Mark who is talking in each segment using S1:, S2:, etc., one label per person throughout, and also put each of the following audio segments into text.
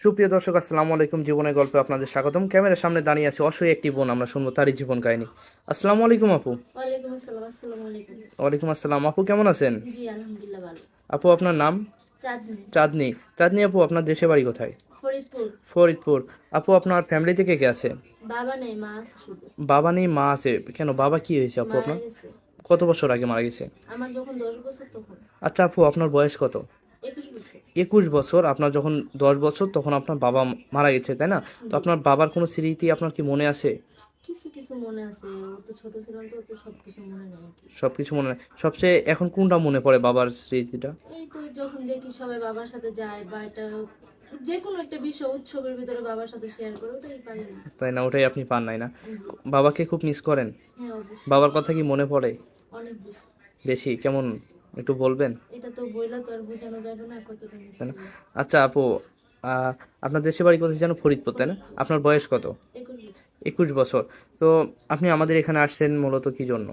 S1: সুপ্রিয় দর্শক, আসসালামু আলাইকুম। জীবনের গল্পে আপনাদের স্বাগতম। ক্যামেরার সামনে দাঁড়িয়ে আছে অসহায় একটি বোন, আমরা শুনবো তারই জীবন কাহিনী। আসসালামু আলাইকুম আপু।
S2: ওয়ালাইকুম আসসালাম। আসসালামু আলাইকুম।
S1: ওয়ালাইকুম আসসালাম। আপু কেমন আছেন?
S2: জি আলহামদুলিল্লাহ ভালো।
S1: আপু আপনার নাম?
S2: চাঁদনি।
S1: চাঁদনি। চাঁদনি আপু, আপনার দেশে বাড়ি কোথায়?
S2: ফরিদপুর।
S1: ফরিদপুর। আপু আপনার ফ্যামিলিতে কে কে আছে?
S2: বাবা নেই, মা আছে শুধু।
S1: বাবা নেই, মা আছে। কেন, বাবা কি হয়েছে আপু
S2: মারা
S1: আপনার?
S2: গেছে
S1: কত বছর আগে মারা গেছে?
S2: আমার যখন 10 বছর তখন।
S1: আচ্ছা আপু, আপনার বয়স কত?
S2: 21 বছর।
S1: 21 বছর। আপনার যখন 10 বছর তখন আপনার বাবা মারা গেছে, তাই না? তো
S2: জি
S1: আপনার বাবার কোনো স্মৃতি আপনার কি মনে আছে?
S2: কিছু কিছু মনে আছে, ও তো ছোট ছিলাম তো, তো সবকিছু মনে নেই আর কি।
S1: সবকিছু মনে নেই। সবচেয়ে এখন কোনটা মনে পড়ে বাবার স্মৃতিটা?
S2: এই তো যখন দেখি সবাই বাবার সাথে যায় বা এটা যে কোনো একটা বিষয় উৎসবের ভিতরে বাবার সাথে শেয়ার করে, ওটাই পারি না।
S1: তাই না, ওটাই আপনি পান নাই না?
S2: জি।
S1: বাবাকে খুব মিস করেন?
S2: হ্যাঁ অবশ্যই।
S1: বাবার কথা কি মনে পড়ে?
S2: অনেক বেশি।
S1: বেশি? কেমন, একটু বলবেন?
S2: এটা তো বইলা তো আর বোঝানো যাবে না কতটা মিস
S1: তাই না?
S2: করি।
S1: আচ্ছা আপু, আপনার দেশের বাড়ি কোথায় যেন? ফরিদপুর, তাই না? আপনার বয়স কত?
S2: 21 বছর।
S1: 21 বছর। তো আপনি আমাদের এখানে আসছেন মূলত কি জন্য?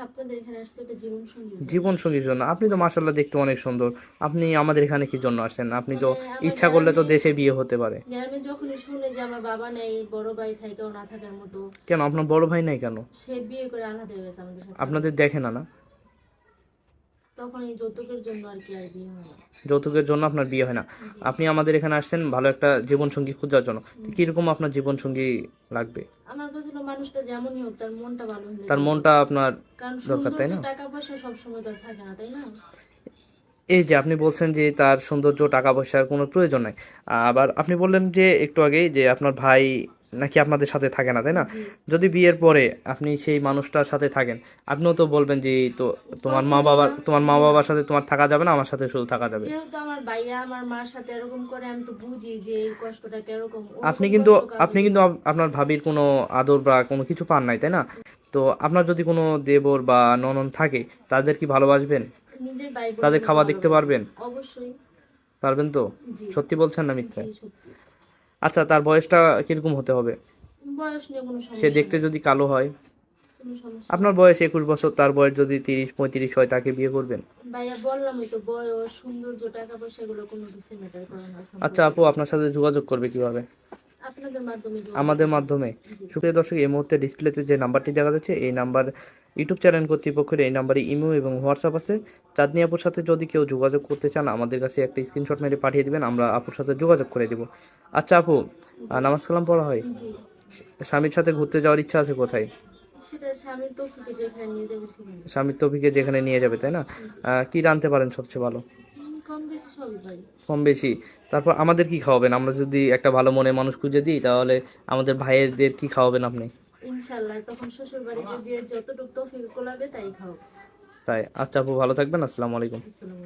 S2: আপনাদের এখানে আসছে এটা জীবন সঙ্গীর জন্য।
S1: জীবন সঙ্গীর জন্য। আপনি তো মাশাল্লাহ দেখতে অনেক সুন্দর। আপনি আমাদের এখানে কি জন্য আসছেন? আপনি তো
S2: মানে আমার
S1: ইচ্ছা করলে তো
S2: গ্রামে
S1: দেশে বিয়ে হতে পারে।
S2: গ্রামে যখনই শুনে যে আমার বাবা নেই, বড় ভাই থাকেও না থাকার মতো,
S1: কেন, আপনার বড় ভাই নাই কেন?
S2: সে বিয়ে করে আলাদা হয়ে গেছে আমাদের সাথে থেকে।
S1: আপনাদের দেখে না না?
S2: তখন এই যৌতুকের জন্য আর কি আর বিয়ে হয় না।
S1: যৌতুকের জন্য আপনার বিয়ে হয় না।
S2: জি।
S1: আপনি আমাদের এখানে আসছেন ভালো একটা জীবনসঙ্গী খোঁজার জন্য। তো
S2: হুম।
S1: কিরকম আপনার জীবনসঙ্গী লাগবে?
S2: আমার কাছে হলো মানুষটা যেমনই হোক তার মনটা ভালো হলে
S1: তার
S2: চলবে।
S1: মনটা আপনার
S2: কারণ
S1: দরকার, তাই
S2: সৌন্দর্য
S1: না?
S2: টাকা পয়সা সবসময় তো আর থাকে না, তাই না?
S1: এই যে আপনি বলছেন যে তার সৌন্দর্য, টাকা পয়সার কোনো প্রয়োজন নাই। আবার আপনি বললেন যে একটু আগেই যে আপনার ভাই নাকি আপনাদের সাথে থাকে না, তাই না?
S2: জি।
S1: যদি বিয়ের পরে আপনি সেই মানুষটার সাথে থাকেন, আপনিও তো বলবেন যে তো
S2: কখনোই না।
S1: তোমার মা
S2: জি না।
S1: বাবার সাথে তোমার থাকা যাবে না, আমার সাথে শুধু থাকা যাবে।
S2: যেহেতু আমার ভাইয়া আমার মার সাথে এরকম করে, আমি তো বুঝি যে এই কষ্টটা কিরকম,
S1: আপনি
S2: ওরকম
S1: কিন্তু
S2: কষ্ট কাউকে
S1: আপনি
S2: দিব
S1: কিন্তু
S2: না।
S1: আপনার ভাবির কোনো আদর বা কোনো কিছু পান নাই, তাই না? তো আপনার যদি কোনো দেবর বা ননদ থাকে, তাদের কি ভালোবাসবেন?
S2: নিজের ভাই বোনের
S1: তাদের
S2: মতো
S1: খাওয়া দেখতে
S2: ভালোবাসবো।
S1: পারবেন?
S2: অবশ্যই।
S1: পারবেন তো?
S2: জি।
S1: সত্যি বলছেন না
S2: জি
S1: মিথ্যা?
S2: সত্যি।
S1: আচ্ছা, তার বয়সটা কিরকম হতে হবে?
S2: বয়স নিয়ে কোনো
S1: সে
S2: সমস্যা
S1: দেখতে
S2: নেই।
S1: যদি কালো হয়?
S2: কোনো সমস্যা
S1: আপনার
S2: নেই।
S1: বয়স 21 বছর, তার বয়স যদি 30-35 হয়, তাকে বিয়ে করবেন?
S2: ভাইয়া বললামই তো, বয়স, সৌন্দর্য, টাকা পয়সা এগুলো কোনো কিছু ম্যাটার করে না
S1: আচ্ছা
S2: সম্পর্কে।
S1: আপু, আপনার সাথে যোগাযোগ করবে কিভাবে?
S2: আপনাদের মাধ্যমে যোগাযোগ
S1: আমাদের
S2: করবে।
S1: মাধ্যমে।
S2: জি।
S1: সুপ্রিয় দর্শক, এই মুহূর্তে ডিসপ্লেতে যে নাম্বারটি দেখা যাচ্ছে, এই নাম্বার ইউটিউব চ্যানেল কর্তৃপক্ষের। এই নাম্বারে ইমো এবং হোয়াটসঅ্যাপ আছে। চাঁদনি আপুর সাথে যদি কেউ যোগাযোগ করতে চান, আমাদের কাছে একটা স্ক্রিনশট মেরে পাঠিয়ে দিবেন, আমরা আপুর সাথে যোগাযোগ করে দিব। আচ্ছা আপু,
S2: জি।
S1: নামাজ কালাম পড়া হয়?
S2: জি।
S1: স্বামীর সাথে ঘুরতে যাওয়ার ইচ্ছা আছে কোথায়?
S2: সেটা স্বামীর তৌফিকে যেখানে নিয়ে যাবে সেখানে।
S1: স্বামীর তৌফিকে যেখানে নিয়ে যাবে, তাই না?
S2: জি।
S1: কি রাঁধতে পারেন সবচেয়ে ভালো?
S2: কম বেশি সবই পারি।
S1: কম বেশি। তারপর আমাদের কি খাওয়াবেন? আমরা যদি একটা ভালো মনের মানুষ খুঁজে দিই, তাহলে আমাদের ভাইয়েরদের কি খাওয়াবেন আপনি?
S2: ইনশাল্লাহ তখন শ্বশুর বাড়িতে যে যতটুকু তৌফিক কোলাবে তাই খাও।
S1: তাই? আচ্ছা আপু, ভালো থাকবেন। আসসালামু আলাইকুম।
S2: আসসালামু আলাইকুম।